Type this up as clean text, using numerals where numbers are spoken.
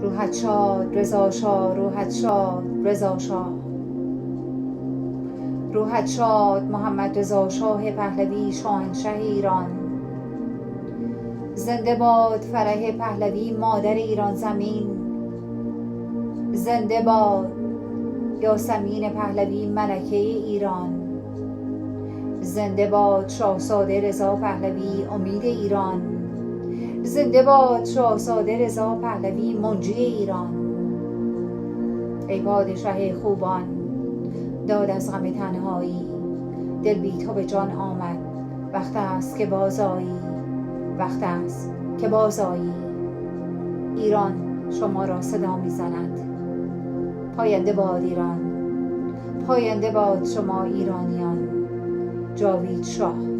روحت شاد رضا شاه، روحت شاد رضا شاه. روحت شاد محمد رضا شاه پهلوی، شاهنشه ایران. زنده باد فرح پهلوی، مادر ایران زمین. زنده باد یاسمین پهلوی، ملکه ایران. زنده باد شاهزاده رضا پهلوی، امید ایران. زنده باد شاهزاده رضا پهلوی، منجی ایران. ای پادشه خوبان، داد از غم تنهایی، دل بی تو به جان آمد. وقت است که بازآیی، وقت است که بازآیی. ایران شما را صدا می‌زند. پاینده باد ایران، پاینده باد شما ایرانیان. جاوید شاه.